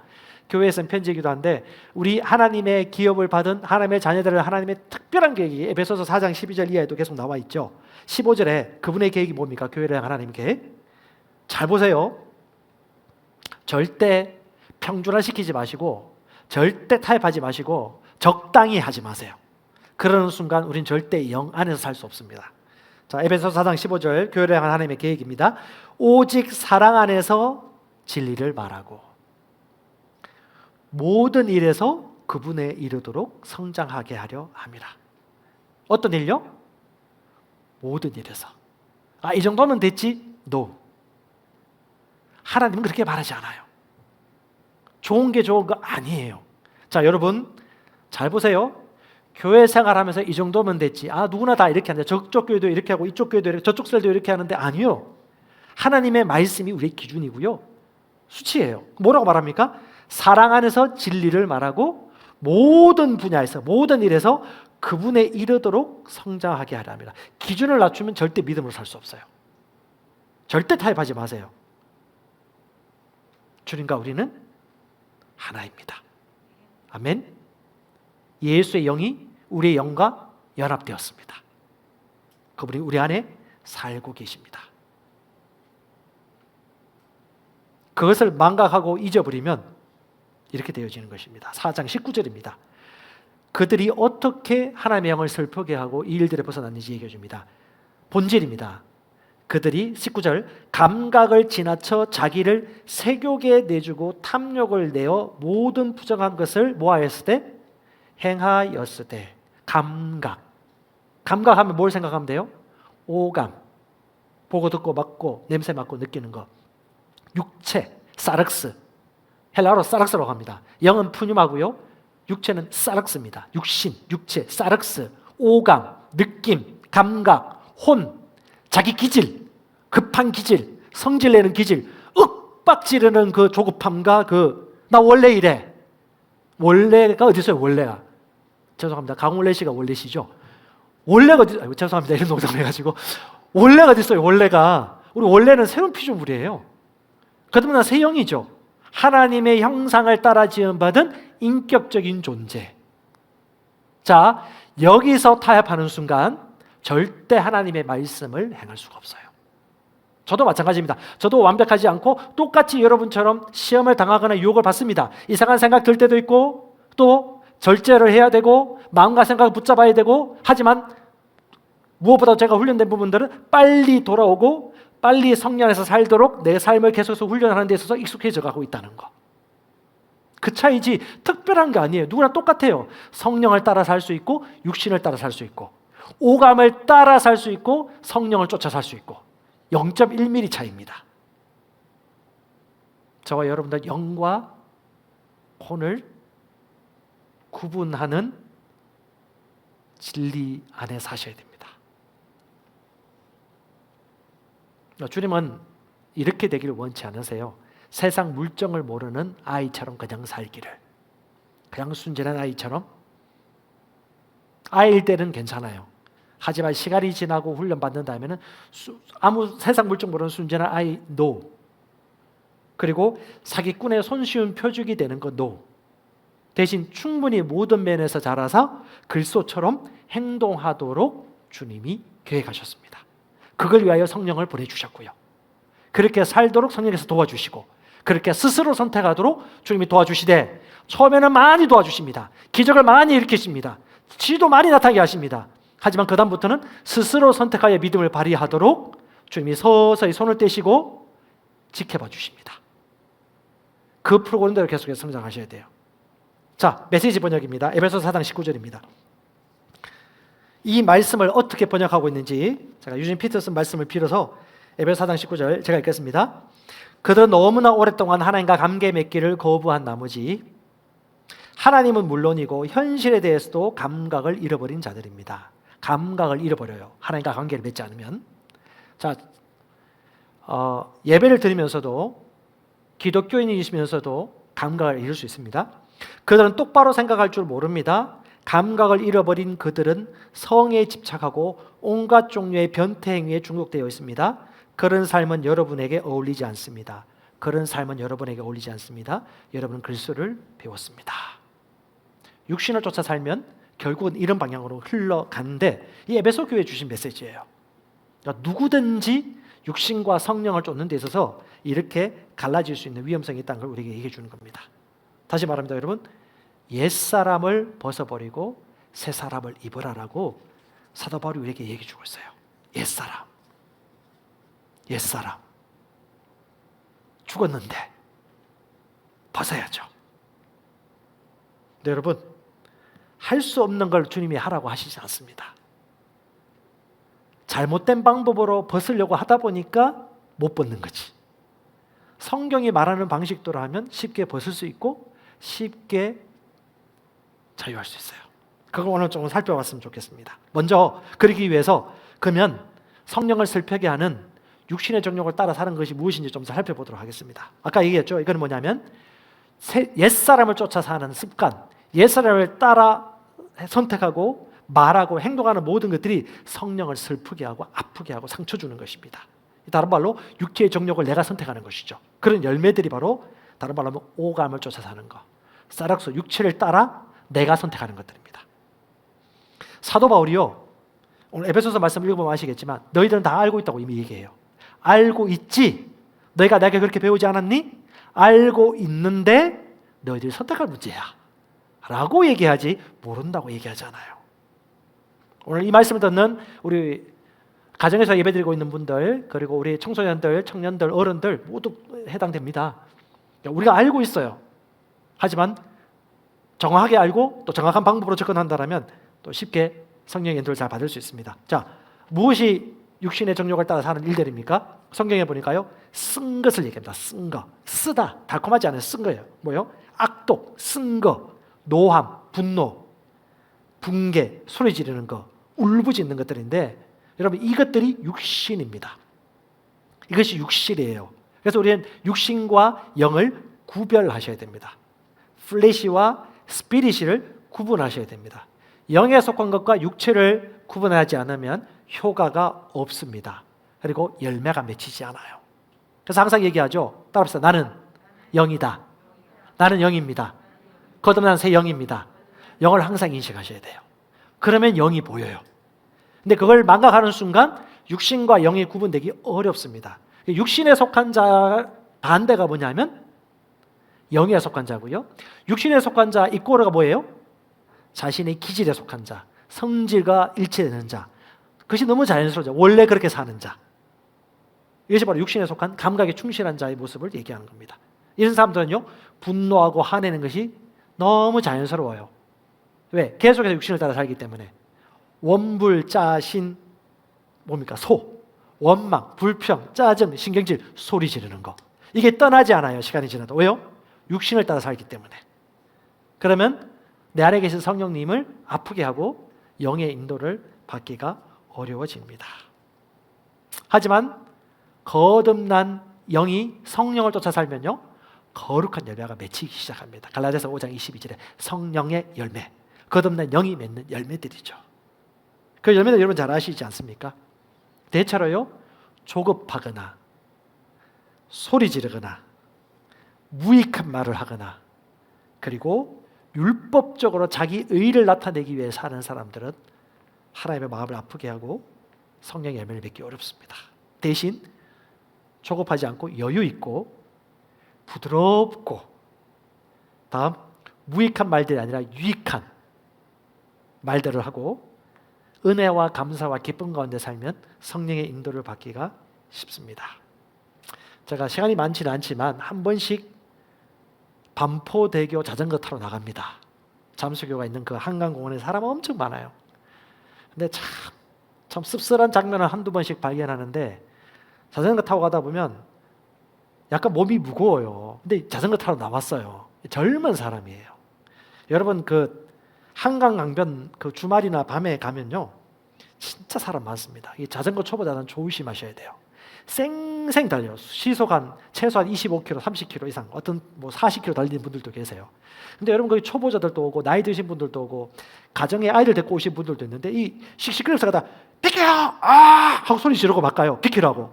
교회에서는 편지이기도 한데 우리 하나님의 기업을 받은 하나님의 자녀들을 하나님의 특별한 계획이 에베소서 4장 12절 이하에도 계속 나와 있죠. 15절에 그분의 계획이 뭡니까? 교회를 향한 하나님의 계획. 잘 보세요. 절대 평준화시키지 마시고 절대 타협하지 마시고 적당히 하지 마세요. 그러는 순간 우린 절대 영 안에서 살 수 없습니다. 자, 에베소서 4장 15절 교회를 향한 하나님의 계획입니다. 오직 사랑 안에서 진리를 말하고 모든 일에서 그분에 이르도록 성장하게 하려 함이라. 어떤 일요? 모든 일에서. 이 정도면 됐지? No. 하나님은 그렇게 말하지 않아요. 좋은 게 좋은 거 아니에요. 자, 여러분 잘 보세요. 교회 생활하면서 이 정도면 됐지. 누구나 다 이렇게 하는데 저쪽 교회도 이렇게 하고 이쪽 교회도 이렇게, 저쪽 셀도 이렇게 하는데 아니요. 하나님의 말씀이 우리의 기준이고요. 수치예요. 뭐라고 말합니까? 사랑 안에서 진리를 말하고 모든 분야에서 모든 일에서 그분에 이르도록 성장하게 하려 합니다. 기준을 낮추면 절대 믿음으로 살 수 없어요. 절대 타협하지 마세요. 주님과 우리는 하나입니다. 아멘. 예수의 영이 우리의 영과 연합되었습니다. 그분이 우리 안에 살고 계십니다. 그것을 망각하고 잊어버리면 이렇게 되어지는 것입니다. 4장 19절입니다. 그들이 어떻게 하나님의 영을 슬프게 하고 이 일들에 벗어났는지 얘기해 줍니다. 본질입니다. 그들이 19절 감각을 지나쳐 자기를 세욕에 내주고 탐욕을 내어 모든 부정한 것을 뭐하였을 때? 행하였을 때. 감각하면 뭘 생각하면 돼요? 오감, 보고 듣고 맡고 냄새 맡고 느끼는 것. 육체, 사륵스, 헬라어로 사륵스라고 합니다. 영은 푸뇽하고요, 육체는 사륵스입니다. 육신, 육체, 사륵스, 오감, 느낌, 감각, 혼, 자기 기질, 급한 기질, 성질내는 기질, 윽박지르는 그 조급함과 나 원래 이래. 원래가 어디 있어요? 원래가. 죄송합니다. 강원래 씨가 원래시죠? 원래가 어디, 죄송합니다. 이런 농담을 해가지고. 원래가 어디 있어요? 원래가. 우리 원래는 새로운 피조물이에요. 그러면 새 영이죠. 하나님의 형상을 따라 지음받은 인격적인 존재. 자, 여기서 타협하는 순간 절대 하나님의 말씀을 행할 수가 없어요. 저도 마찬가지입니다. 저도 완벽하지 않고 똑같이 여러분처럼 시험을 당하거나 유혹을 받습니다. 이상한 생각 들 때도 있고 또 절제를 해야 되고 마음과 생각을 붙잡아야 되고, 하지만 무엇보다 제가 훈련된 부분들은 빨리 돌아오고 빨리 성령 안에서 살도록 내 삶을 계속해서 훈련하는 데 있어서 익숙해져 가고 있다는 거. 그 차이지 특별한 게 아니에요. 누구나 똑같아요. 성령을 따라 살 수 있고 육신을 따라 살 수 있고 오감을 따라 살 수 있고 성령을 쫓아 살 수 있고 0.1mm 차이입니다. 저와 여러분들 영과 혼을 구분하는 진리 안에 사셔야 됩니다. 주님은 이렇게 되기를 원치 않으세요. 세상 물정을 모르는 아이처럼 그냥 살기를. 그냥 순진한 아이처럼. 아이일 때는 괜찮아요. 하지만 시간이 지나고 훈련받는다면 아무 세상 물정 모르는 순진한 아이 no. 그리고 사기꾼의 손쉬운 표적이 되는 거 no. 대신 충분히 모든 면에서 자라서 그리스도처럼 행동하도록 주님이 계획하셨습니다. 그걸 위하여 성령을 보내주셨고요. 그렇게 살도록 성령께서 도와주시고 그렇게 스스로 선택하도록 주님이 도와주시되 처음에는 많이 도와주십니다. 기적을 많이 일으키십니다. 지도 많이 나타나게 하십니다. 하지만 그 다음부터는 스스로 선택하여 믿음을 발휘하도록 주님이 서서히 손을 떼시고 지켜봐 주십니다. 그 프로그램대로 계속해서 성장하셔야 돼요. 자, 메시지 번역입니다. 에베소서 4장 19절입니다. 이 말씀을 어떻게 번역하고 있는지 제가 유진 피터슨 말씀을 빌어서 에베소 4장 19절 제가 읽겠습니다. 그들은 너무나 오랫동안 하나님과 관계 맺기를 거부한 나머지 하나님은 물론이고 현실에 대해서도 감각을 잃어버린 자들입니다. 감각을 잃어버려요. 하나님과 관계를 맺지 않으면. 자, 예배를 드리면서도 기독교인이시면서도 감각을 잃을 수 있습니다. 그들은 똑바로 생각할 줄 모릅니다. 감각을 잃어버린 그들은 성에 집착하고 온갖 종류의 변태 행위에 중독되어 있습니다. 그런 삶은 여러분에게 어울리지 않습니다. 그런 삶은 여러분에게 어울리지 않습니다. 여러분은 그리스도를 배웠습니다. 육신을 쫓아 살면 결국은 이런 방향으로 흘러가는데 이 에베소 교회에 주신 메시지예요. 그러니까 누구든지 육신과 성령을 쫓는 데 있어서 이렇게 갈라질 수 있는 위험성이 있다는 걸 우리에게 얘기해 주는 겁니다. 다시 말합니다, 여러분. 옛사람을 벗어버리고 새사람을 입으라라고 사도 바울이 우리에게 얘기해 주고 있어요. 옛사람 죽었는데 벗어야죠. 근데 여러분, 할 수 없는 걸 주님이 하라고 하시지 않습니다. 잘못된 방법으로 벗으려고 하다 보니까 못 벗는 거지. 성경이 말하는 방식대로 하면 쉽게 벗을 수 있고 쉽게 자유할 수 있어요. 그걸 오늘 조금 살펴봤으면 좋겠습니다. 먼저 그러기 위해서 그러면 성령을 슬프게 하는 육신의 정욕을 따라 사는 것이 무엇인지 좀 살펴보도록 하겠습니다. 아까 얘기했죠. 이건 뭐냐면 옛사람을 쫓아 사는 습관, 옛사람을 따라 선택하고 말하고 행동하는 모든 것들이 성령을 슬프게 하고 아프게 하고 상처 주는 것입니다. 다른 말로 육체의 정욕을 내가 선택하는 것이죠. 그런 열매들이 바로 다른 말로 하면 오감을 쫓아 사는 것, 사락소, 육체를 따라 내가 선택하는 것들입니다. 사도 바울이요, 오늘 에베소서 말씀 읽어보면 아시겠지만 너희들은 다 알고 있다고 이미 얘기해요. 알고 있지? 너희가 내게 그렇게 배우지 않았니? 알고 있는데 너희들이 선택할 문제야 라고 얘기하지 모른다고 얘기하지 않아요. 오늘 이 말씀을 듣는 우리 가정에서 예배드리고 있는 분들, 그리고 우리 청소년들, 청년들, 어른들 모두 해당됩니다. 우리가 알고 있어요. 하지만 정확하게 알고 또 정확한 방법으로 접근한다면 또 쉽게 성령의 인도를 잘 받을 수 있습니다. 자, 무엇이 육신의 정욕을 따라 사는 일들입니까? 성경에 보니까요, 쓴 것을 얘기합니다. 쓴 거, 쓰다, 달콤하지 않은 쓴 거예요. 뭐요? 악독, 쓴 거, 노함, 분노, 붕괴, 소리 지르는 거, 울부짖는 것들인데, 여러분 이것들이 육신입니다. 이것이 육신이에요. 그래서 우리는 육신과 영을 구별하셔야 됩니다. 플래시와 스피릿을 구분하셔야 됩니다. 영에 속한 것과 육체를 구분하지 않으면 효과가 없습니다. 그리고 열매가 맺히지 않아요. 그래서 항상 얘기하죠. 따라서 나는 영이다. 나는 영입니다. 거듭난 새 영입니다. 영을 항상 인식하셔야 돼요. 그러면 영이 보여요. 근데 그걸 망각하는 순간 육신과 영이 구분되기 어렵습니다. 육신에 속한 자 반대가 뭐냐면 영에 속한 자고요. 육신에 속한 자 이꼬르가 뭐예요? 자신의 기질에 속한 자, 성질과 일치되는 자. 그것이 너무 자연스러워져. 원래 그렇게 사는 자. 이것이 바로 육신에 속한 감각에 충실한 자의 모습을 얘기하는 겁니다. 이런 사람들은요, 분노하고 화내는 것이 너무 자연스러워요. 왜? 계속해서 육신을 따라 살기 때문에. 원불, 짜신, 뭡니까? 소, 원망, 불평, 짜증, 신경질, 소리 지르는 거. 이게 떠나지 않아요. 시간이 지나도. 왜요? 육신을 따라 살기 때문에. 그러면 내 안에 계신 성령님을 아프게 하고 영의 인도를 받기가 어려워집니다. 하지만 거듭난 영이 성령을 쫓아 살면요, 거룩한 열매가 맺히기 시작합니다. 갈라디아서 5장 22절에 성령의 열매, 거듭난 영이 맺는 열매들이죠. 그 열매는 여러분 잘 아시지 않습니까? 대체로요, 조급하거나 소리 지르거나 무익한 말을 하거나 그리고 율법적으로 자기 의를 나타내기 위해 사는 사람들은 하나님의 마음을 아프게 하고 성령의 열매를 맺기 어렵습니다. 대신 조급하지 않고 여유 있고 부드럽고, 다음 무익한 말들이 아니라 유익한 말들을 하고 은혜와 감사와 기쁨 가운데 살면 성령의 인도를 받기가 쉽습니다. 제가 시간이 많지는 않지만 한 번씩 반포대교 자전거 타러 나갑니다. 잠수교가 있는 그 한강공원에 사람 엄청 많아요. 근데 참 씁쓸한 장면을 한두 번씩 발견하는데, 자전거 타고 가다 보면 약간 몸이 무거워요. 근데 자전거 타러 나왔어요. 젊은 사람이에요. 여러분 그 한강 강변 그 주말이나 밤에 가면요, 진짜 사람 많습니다. 이 자전거 초보자는 조심하셔야 돼요. 쌩쌩 달려요. 시속 최소한 25km, 30km 이상, 어떤 뭐 40km 달리는 분들도 계세요. 근데 여러분 거기 초보자들도 오고 나이 드신 분들도 오고 가정에 아이들 데리고 오신 분들도 있는데, 이 시끄럽서 가다 비켜! 아! 하고 소리 지르고 막 가요. 비키라고.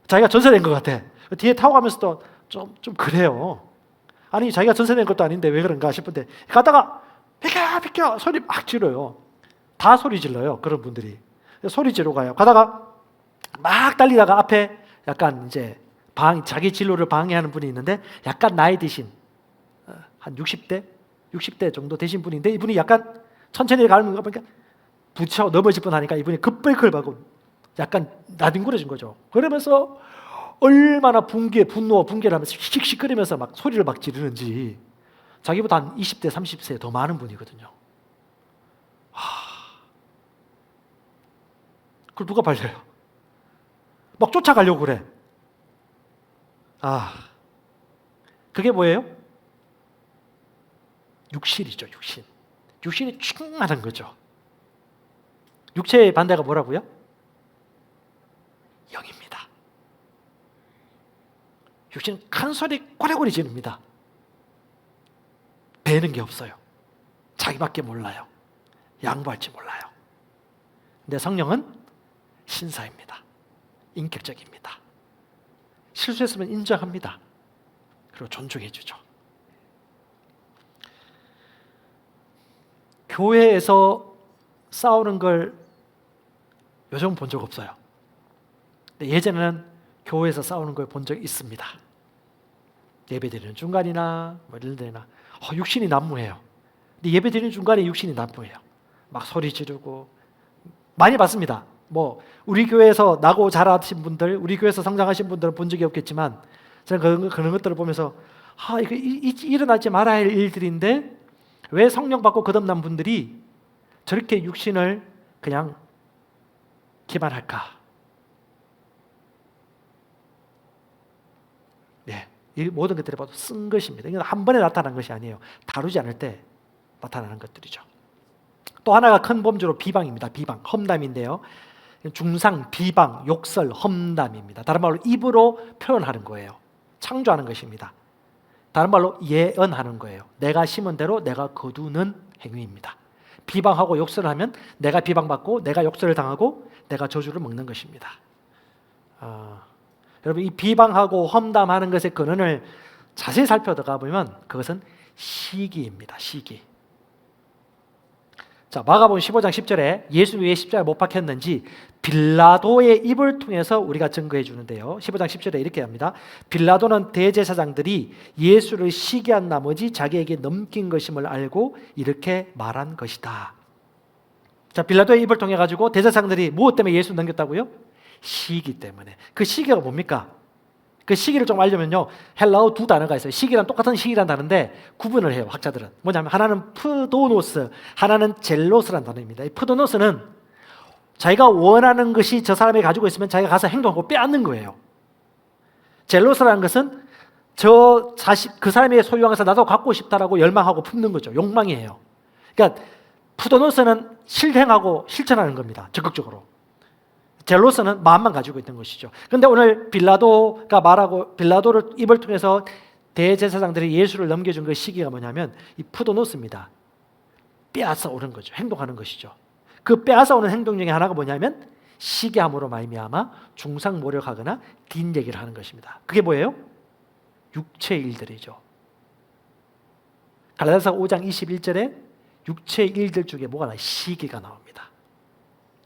자기가 전세된 것 같아. 뒤에 타고 가면서도 좀 그래요. 아니 자기가 전세된 것도 아닌데 왜 그런가 싶은데 가다가 비켜! 소리 막 지르요. 다 소리 질러요. 그런 분들이. 소리 지르고 가요. 가다가 막 달리다가 앞에 약간 이제 자기 진로를 방해하는 분이 있는데, 약간 나이 드신 한 60대 정도 되신 분인데, 이분이 약간 천천히 가는 거 보니까 부딪혀 넘어질 뻔하니까 이분이 급브레이크를 밟고 약간 나뒹굴어진 거죠. 그러면서 얼마나 분노와 붕괴를 하면서 씩씩거리면서 막 소리를 막 지르는지. 자기보다 한 20대 30세 더 많은 분이거든요. 그걸 누가 발려요? 막 쫓아가려고 그래. 그게 뭐예요? 육신이죠, 육신. 육신이 충만한 거죠. 육체의 반대가 뭐라고요? 영입니다. 육신은 큰 소리 꼬리꼬리 지릅니다. 배는 게 없어요. 자기밖에 몰라요. 양보할지 몰라요. 근데 성령은 신사입니다. 인격적입니다. 실수했으면 인정합니다. 그리고 존중해 주죠. 교회에서 싸우는 걸 요즘 본 적 없어요. 근데 예전에는 교회에서 싸우는 걸 본 적 있습니다. 예배드리는 중간이나 뭐 이런 데나 육신이 난무해요. 근데 예배드리는 중간에 육신이 난무해요. 막 소리 지르고 많이 봤습니다. 뭐 우리 교회에서 나고 자라신 분들, 우리 교회에서 성장하신 분들은 본 적이 없겠지만 저는 그런 것들을 보면서 이거 일어나지 말아야 할 일들인데 왜 성령 받고 거듭난 분들이 저렇게 육신을 그냥 기만할까? 네, 이 모든 것들이 봐도 쓴 것입니다. 이건 한 번에 나타난 것이 아니에요. 다루지 않을 때 나타나는 것들이죠. 또 하나가 큰 범주로 비방입니다. 비방, 험담인데요. 중상, 비방, 욕설, 험담입니다. 다른 말로 입으로 표현하는 거예요. 창조하는 것입니다. 다른 말로 예언하는 거예요. 내가 심은 대로 내가 거두는 행위입니다. 비방하고 욕설을 하면 내가 비방받고 내가 욕설을 당하고 내가 저주를 먹는 것입니다. 여러분, 이 비방하고 험담하는 것의 근원을 자세히 살펴들어가 보면 그것은 시기입니다. 시기. 자, 마가복음 15장 10절에 예수 왜 십자가에 못 박혔는지 빌라도의 입을 통해서 우리가 증거해 주는데요. 15장 10절에 이렇게 합니다. 빌라도는 대제사장들이 예수를 시기한 나머지 자기에게 넘긴 것임을 알고 이렇게 말한 것이다. 자, 빌라도의 입을 통해 가지고 대제사장들이 무엇 때문에 예수 넘겼다고요? 시기 때문에. 그 시기가 뭡니까? 그 시기를 좀 알려면요, 헬라어 두 단어가 있어요. 시기랑 똑같은 시기란 단어인데 구분을 해요. 학자들은 뭐냐면 하나는 푸도노스, 하나는 젤로스란 단어입니다. 이 푸도노스는 자기가 원하는 것이 저 사람이 가지고 있으면 자기가 가서 행동하고 빼앗는 거예요. 젤로스라는 것은 그 사람이 소유한 것을 나도 갖고 싶다라고 열망하고 품는 거죠. 욕망이에요. 그러니까 푸도노스는 실행하고 실천하는 겁니다. 적극적으로. 젤로스는 마음만 가지고 있는 것이죠. 그런데 오늘 빌라도를 입을 통해서 대제사장들이 예수를 넘겨준 그 시기가 뭐냐면 이 푸도노스입니다. 빼앗아 오는 거죠. 행동하는 것이죠. 그 빼앗아 오는 행동 중에 하나가 뭐냐면 시기함으로 말미암아 중상모략하거나 뒷얘기를 하는 것입니다. 그게 뭐예요? 육체의 일들이죠. 갈라디아서 5장 21절에 육체의 일들 중에 뭐가 나와요? 시기가 나옵니다.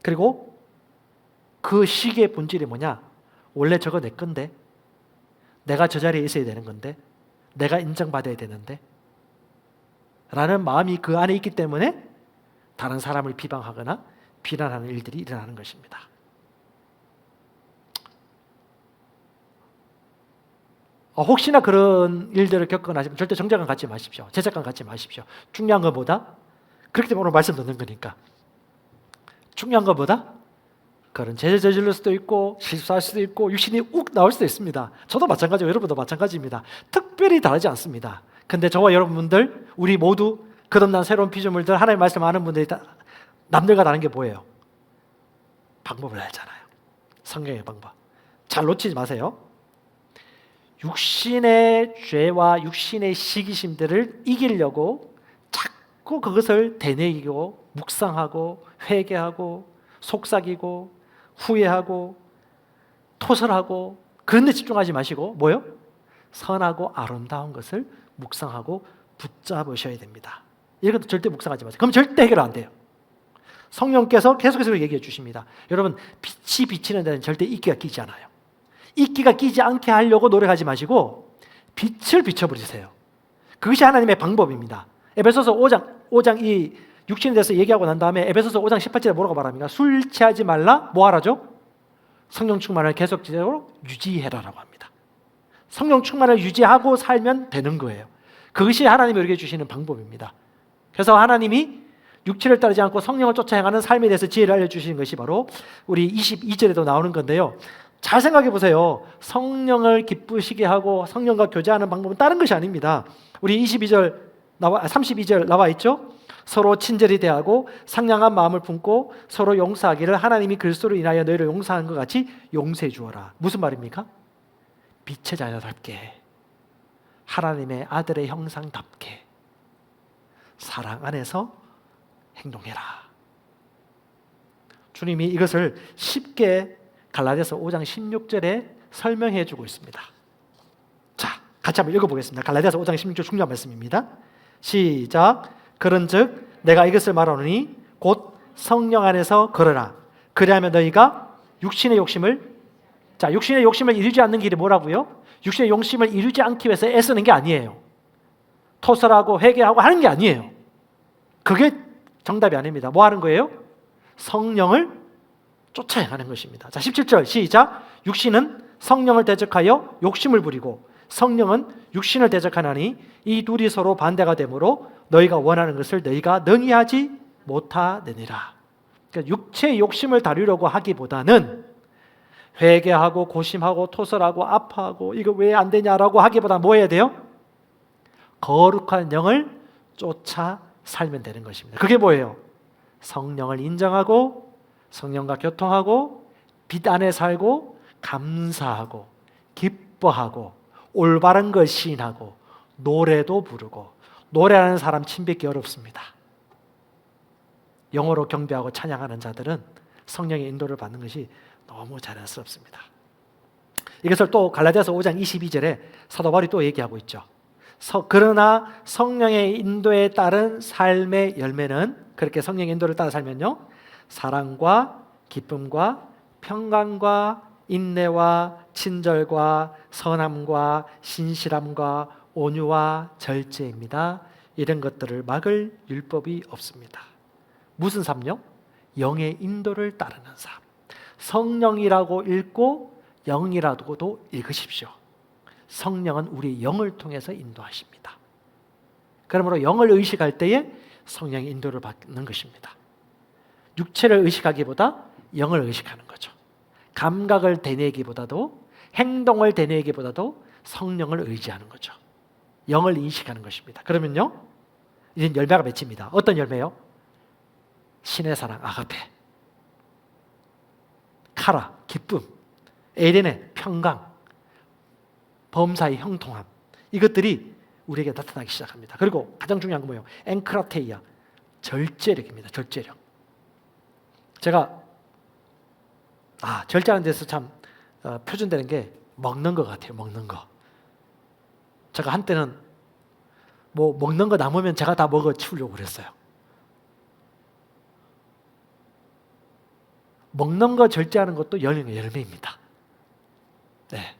그리고 그 시기의 본질이 뭐냐? 원래 저거 내 건데, 내가 저 자리에 있어야 되는 건데, 내가 인정받아야 되는데 라는 마음이 그 안에 있기 때문에 다른 사람을 비방하거나 비난하는 일들이 일어나는 것입니다. 혹시나 그런 일들을 겪거나 하시면 절대 정죄감 갖지 마십시오. 죄책감 갖지 마십시오. 중요한 것보다, 그렇기 때문에 오늘 말씀 듣는 거니까, 중요한 것보다 그런 죄를 저질 수도 있고 실수할 수도 있고 육신이 욱 나올 수도 있습니다. 저도 마찬가지고 여러분도 마찬가지입니다. 특별히 다르지 않습니다. 근데 저와 여러분들, 우리 모두 거듭난 새로운 피조물들, 하나님의 말씀 아는 분들이 남들과 다른 게 뭐예요? 방법을 알잖아요. 성경의 방법. 잘 놓치지 마세요. 육신의 죄와 육신의 시기심들을 이기려고 자꾸 그것을 되뇌이고 묵상하고 회개하고 속삭이고 후회하고 토설하고 그런 데 집중하지 마시고 뭐요? 선하고 아름다운 것을 묵상하고 붙잡으셔야 됩니다. 이런 것도 절대 묵상하지 마세요. 그럼 절대 해결 안 돼요. 성령께서 계속해서 얘기해 주십니다. 여러분, 빛이 비치는 데는 절대 이끼가 끼지 않아요. 이끼가 끼지 않게 하려고 노력하지 마시고 빛을 비춰버리세요. 그것이 하나님의 방법입니다. 에베소서 5장 이 육신에 대해서 얘기하고 난 다음에 에베소서 5장 18절에 뭐라고 말합니까? 술 취하지 말라, 뭐 하라죠? 성령 충만을 계속적으로 유지해라라고 합니다. 성령 충만을 유지하고 살면 되는 거예요. 그것이 하나님이 우리에게 주시는 방법입니다. 그래서 하나님이 육체를 따르지 않고 성령을 쫓아 행하는 삶에 대해서 지혜를 알려주시는 것이 바로 우리 22절에도 나오는 건데요. 잘 생각해 보세요. 성령을 기쁘시게 하고 성령과 교제하는 방법은 다른 것이 아닙니다. 우리 32절 나와 있죠? 서로 친절히 대하고 상냥한 마음을 품고 서로 용서하기를 하나님이 그리스도로 인하여 너희를 용서한 것 같이 용서해 주어라. 무슨 말입니까? 빛의 자녀답게, 하나님의 아들의 형상답게 사랑 안에서 행동해라. 주님이 이것을 쉽게 갈라디아서 5장 16절에 설명해 주고 있습니다. 자, 같이 한번 읽어보겠습니다. 갈라디아서 5장 16절 중요한 말씀입니다. 시작. 그런즉 내가 이것을 말하노니 곧 성령 안에서 걸어라. 그리하면 너희가 육신의 욕심을 육신의 욕심을 이루지 않는 길이 뭐라고요? 육신의 욕심을 이루지 않기 위해서 애쓰는 게 아니에요. 토설하고 회개하고 하는 게 아니에요. 그게 정답이 아닙니다. 뭐 하는 거예요? 성령을 쫓아 행하는 것입니다. 자, 17절 시작. 육신은 성령을 대적하여 욕심을 부리고 성령은 육신을 대적하나니 이 둘이 서로 반대가 되므로 너희가 원하는 것을 너희가 능히 하지 못하느니라. 그러니까 육체의 욕심을 다루려고 하기보다는 회개하고 고심하고 토설하고 아파하고 이거 왜 안 되냐라고 하기보다 뭐 해야 돼요? 거룩한 영을 쫓아 살면 되는 것입니다. 그게 뭐예요? 성령을 인정하고 성령과 교통하고 빛 안에 살고 감사하고 기뻐하고 올바른 걸 시인하고 노래도 부르고. 노래하는 사람 침뱉기 어렵습니다. 영어로 경배하고 찬양하는 자들은 성령의 인도를 받는 것이 너무 자연스럽습니다. 이것을 또 갈라디아서 5장 22절에 사도 바울이 또 얘기하고 있죠. 그러나 성령의 인도에 따른 삶의 열매는, 그렇게 성령의 인도를 따라 살면요, 사랑과 기쁨과 평강과 인내와 친절과 선함과 신실함과 온유와 절제입니다. 이런 것들을 막을 율법이 없습니다. 무슨 삶요? 영의 인도를 따르는 삶. 성령이라고 읽고 영이라고도 읽으십시오. 성령은 우리 영을 통해서 인도하십니다. 그러므로 영을 의식할 때에 성령의 인도를 받는 것입니다. 육체를 의식하기보다 영을 의식하는 거죠. 감각을 되뇌기보다도, 행동을 되뇌기보다도 성령을 의지하는 거죠. 영을 인식하는 것입니다. 그러면요, 이제 열매가 맺힙니다. 어떤 열매요? 신의 사랑, 아가페, 카라, 기쁨, 에레네, 평강, 범사의 형통함, 이것들이 우리에게 나타나기 시작합니다. 그리고 가장 중요한 건 뭐예요? 앵크라테이아, 절제력입니다. 절제력. 제가 절제하는 데서 참 표준되는 게 먹는 것 같아요. 먹는 거. 제가 한때는 뭐 먹는 거 남으면 제가 다 먹어 치우려고 그랬어요. 먹는 거 절제하는 것도 열매입니다. 네.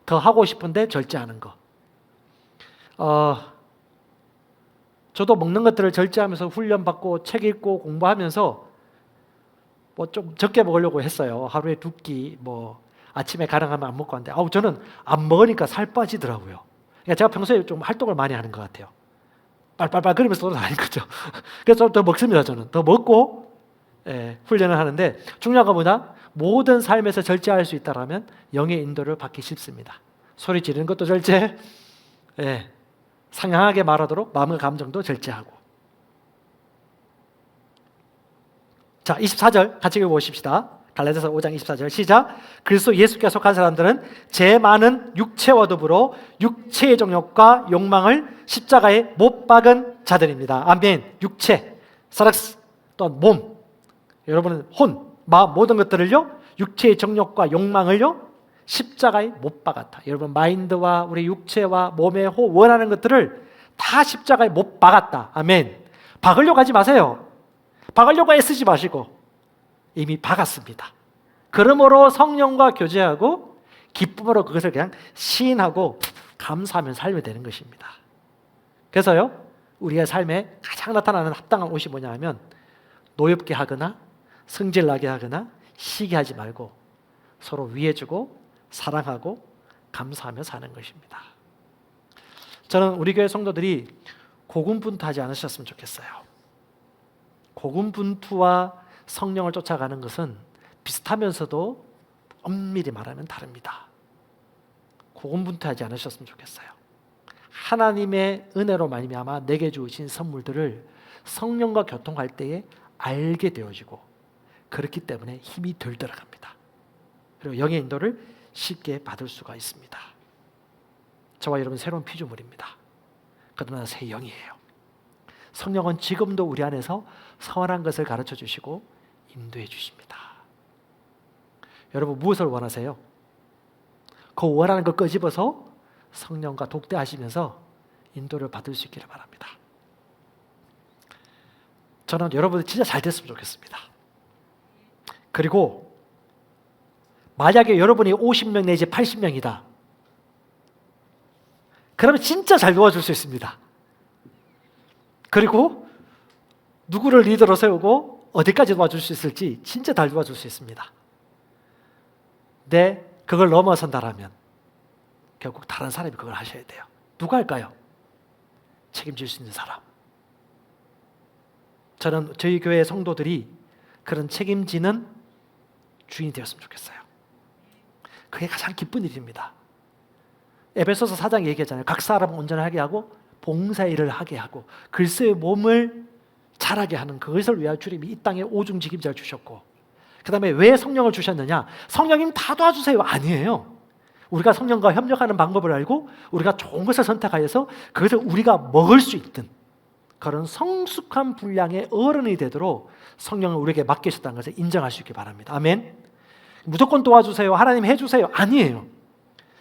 더 하고 싶은데 절제하는 거. 저도 먹는 것들을 절제하면서 훈련받고 책 읽고 공부하면서 뭐 좀 적게 먹으려고 했어요. 하루에 2끼, 뭐 아침에 가능하면 안 먹고 하는데, 저는 안 먹으니까 살 빠지더라고요. 그러니까 제가 평소에 좀 활동을 많이 하는 것 같아요. 빨빨빨 그러면서 돌아다니는 거죠. 그래서 좀 더 먹습니다. 저는 더 먹고 훈련을 하는데, 중요한 건 뭐냐? 모든 삶에서 절제할 수 있다라면 영의 인도를 받기 쉽습니다. 소리 지르는 것도 절제, 상냥하게 말하도록 마음과 감정도 절제하고. 자, 24절 같이 읽어보십시다. 갈라디아서 5장 24절 시작. 그리스도 예수께 속한 사람들은 제 많은 육체와 더불어 육체의 정욕과 욕망을 십자가에 못 박은 자들입니다. 아멘. 육체, 사락스, 또는 몸, 여러분은 혼, 마음, 모든 것들을요, 육체의 정욕과 욕망을요, 십자가에 못 박았다. 여러분, 마인드와 우리 육체와 몸의 원하는 것들을 다 십자가에 못 박았다. 아멘. 박으려고 하지 마세요. 박으려고 애쓰지 마시고 이미 박았습니다. 그러므로 성령과 교제하고 기쁨으로 그것을 그냥 시인하고 감사하며 살면 되는 것입니다. 그래서요, 우리의 삶에 가장 나타나는 합당한 옷이 뭐냐 하면, 노엽게 하거나 성질나게 하거나 시기 하지 말고 서로 위해주고 사랑하고 감사하며 사는 것입니다. 저는 우리 교회 성도들이 고군분투하지 않으셨으면 좋겠어요. 고군분투와 성령을 쫓아가는 것은 비슷하면서도 엄밀히 말하면 다릅니다. 고군분투하지 않으셨으면 좋겠어요. 하나님의 은혜로 말미암아 내게 주신 선물들을 성령과 교통할 때에 알게 되어지고, 그렇기 때문에 힘이 덜 들어갑니다. 그리고 영의 인도를 쉽게 받을 수가 있습니다. 저와 여러분 새로운 피조물입니다. 그러나 새 영이에요. 성령은 지금도 우리 안에서 선한 것을 가르쳐 주시고 인도해 주십니다. 여러분, 무엇을 원하세요? 그 원하는 걸 끄집어서 성령과 독대하시면서 인도를 받을 수 있기를 바랍니다. 저는 여러분이 진짜 잘 됐으면 좋겠습니다. 그리고 만약에 여러분이 50명 내지 80명이다. 그러면 진짜 잘 도와줄 수 있습니다. 그리고 누구를 리더로 세우고 어디까지 도와줄 수 있을지 진짜 잘 도와줄 수 있습니다. 근데 그걸 넘어선다라면 결국 다른 사람이 그걸 하셔야 돼요. 누가 할까요? 책임질 수 있는 사람. 저는 저희 교회 성도들이 그런 책임지는 주인이 되었으면 좋겠어요. 그게 가장 기쁜 일입니다. 에베소서 4장 얘기했잖아요. 각 사람은 온전하게 하고 봉사일을 하게 하고 글쎄의 몸을 자라게 하는 그것을 위하여 주님이 이 땅에 오중직임자를 주셨고, 그 다음에 왜 성령을 주셨느냐? 성령님 다 도와주세요. 아니에요. 우리가 성령과 협력하는 방법을 알고 우리가 좋은 것을 선택하여서 그것을 우리가 먹을 수 있든 그런 성숙한 분량의 어른이 되도록 성령을 우리에게 맡기셨다는 것을 인정할 수 있기 바랍니다. 아멘. 무조건 도와주세요, 하나님 해주세요, 아니에요.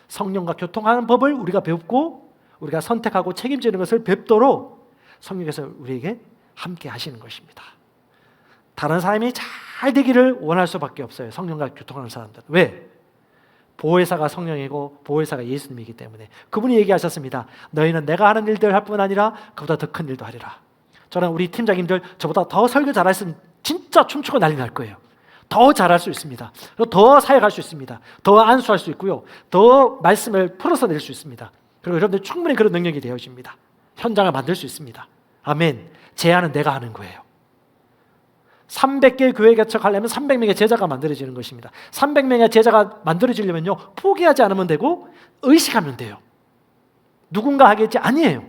성령과 교통하는 법을 우리가 배웠고 우리가 선택하고 책임지는 것을 뵙도록 성령께서 우리에게 함께 하시는 것입니다. 다른 사람이 잘 되기를 원할 수밖에 없어요. 성령과 교통하는 사람들은. 왜? 보혜사가 성령이고 보혜사가 예수님이기 때문에. 그분이 얘기하셨습니다. 너희는 내가 하는 일들 할 뿐 아니라 그보다 더 큰 일도 하리라. 저는 우리 팀장님들 저보다 더 설교 잘했으면 진짜 춤추고 난리 날 거예요. 더 잘할 수 있습니다. 더 사역할 수 있습니다. 더 안수할 수 있고요. 더 말씀을 풀어서 낼 수 있습니다. 그리고 여러분들 충분히 그런 능력이 되어집니다. 현장을 만들 수 있습니다. 아멘. 제안은 내가 하는 거예요. 300개의 교회 개척하려면 300명의 제자가 만들어지는 것입니다. 300명의 제자가 만들어지려면요, 포기하지 않으면 되고 의식하면 돼요. 누군가 하겠지? 아니에요.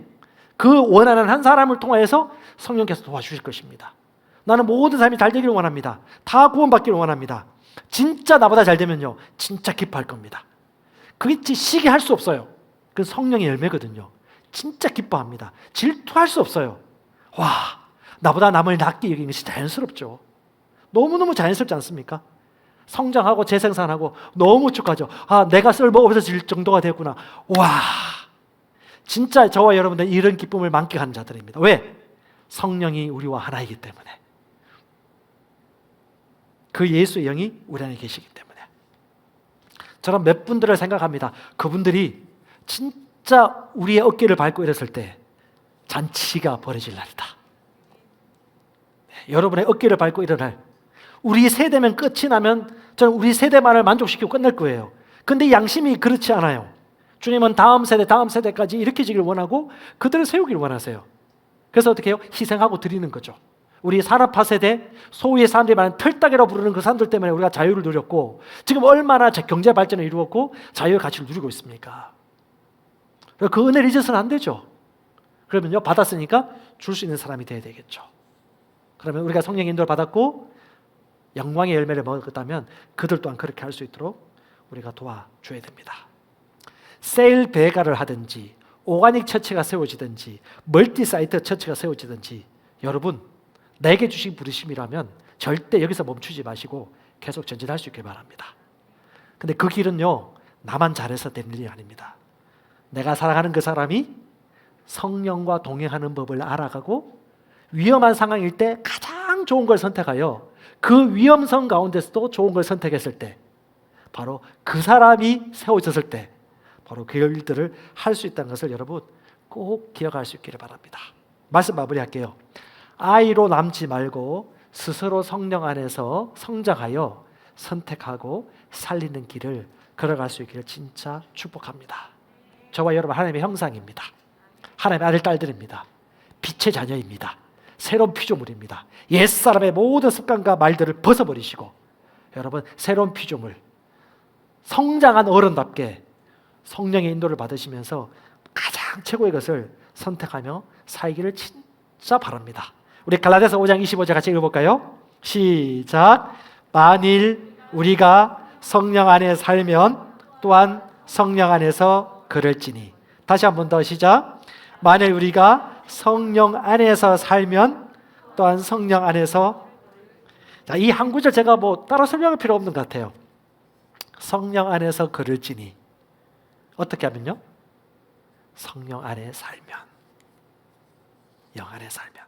그 원하는 한 사람을 통해서 성령께서 도와주실 것입니다. 나는 모든 사람이 잘 되기를 원합니다. 다 구원받기를 원합니다. 진짜 나보다 잘 되면요, 진짜 기뻐할 겁니다. 그게 시기할 수 없어요. 그 성령의 열매거든요. 진짜 기뻐합니다. 질투할 수 없어요. 와, 나보다 남을 낮게 여기는 것이 자연스럽죠. 너무너무 자연스럽지 않습니까? 성장하고 재생산하고 너무 축하죠. 아, 내가 쓸모없어질 정도가 됐구나. 와, 진짜 저와 여러분들 이런 기쁨을 만끽하는 자들입니다. 왜? 성령이 우리와 하나이기 때문에. 그 예수의 영이 우리 안에 계시기 때문에. 저는 몇 분들을 생각합니다. 그분들이 진짜 우리의 어깨를 밟고 일었을 때 잔치가 벌어질 날이다. 여러분의 어깨를 밟고 일어날, 우리 세대면 끝이 나면 저는 우리 세대만을 만족시키고 끝낼 거예요. 근데 양심이 그렇지 않아요. 주님은 다음 세대까지 일으키기를 원하고 그들을 세우기를 원하세요. 그래서 어떻게 해요? 희생하고 드리는 거죠. 우리 산업화 세대, 소위의 사람들이 많은 털딱이라고 부르는 그 사람들 때문에 우리가 자유를 누렸고 지금 얼마나 경제 발전을 이루었고 자유의 가치를 누리고 있습니까? 그 은혜를 잊어서는 안 되죠. 그러면요, 받았으니까 줄 수 있는 사람이 돼야 되겠죠. 그러면 우리가 성령의 인도를 받았고 영광의 열매를 먹었다면 그들 또한 그렇게 할 수 있도록 우리가 도와줘야 됩니다. 세일 배가를 하든지 오가닉 처치가 세워지든지 멀티 사이트 처치가 세워지든지, 여러분 내게 주신 부르심이라면 절대 여기서 멈추지 마시고 계속 전진할 수 있길 바랍니다. 근데 그 길은요, 나만 잘해서 되는 일이 아닙니다. 내가 사랑하는 그 사람이 성령과 동행하는 법을 알아가고 위험한 상황일 때 가장 좋은 걸 선택하여 그 위험성 가운데서도 좋은 걸 선택했을 때, 바로 그 사람이 세워졌을 때 바로 그 일들을 할 수 있다는 것을 여러분 꼭 기억할 수 있기를 바랍니다. 말씀 마무리할게요. 아이로 남지 말고 스스로 성령 안에서 성장하여 선택하고 살리는 길을 걸어갈 수 있기를 진짜 축복합니다. 저와 여러분 하나님의 형상입니다. 하나님의 아들 딸들입니다. 빛의 자녀입니다. 새로운 피조물입니다. 옛사람의 모든 습관과 말들을 벗어버리시고 여러분 새로운 피조물, 성장한 어른답게 성령의 인도를 받으시면서 가장 최고의 것을 선택하며 살기를 진짜 바랍니다. 우리 갈라디아서 5장 25절 같이 읽어볼까요? 시작. 만일 우리가 성령 안에 살면 또한 성령 안에서 그럴지니. 다시 한 번 더 시작. 만일 우리가 성령 안에서 살면 또한 성령 안에서. 자, 이 한 구절 제가 따로 설명할 필요 없는 것 같아요. 성령 안에서 그럴지니. 어떻게 하면요? 성령 안에 살면, 영 안에 살면.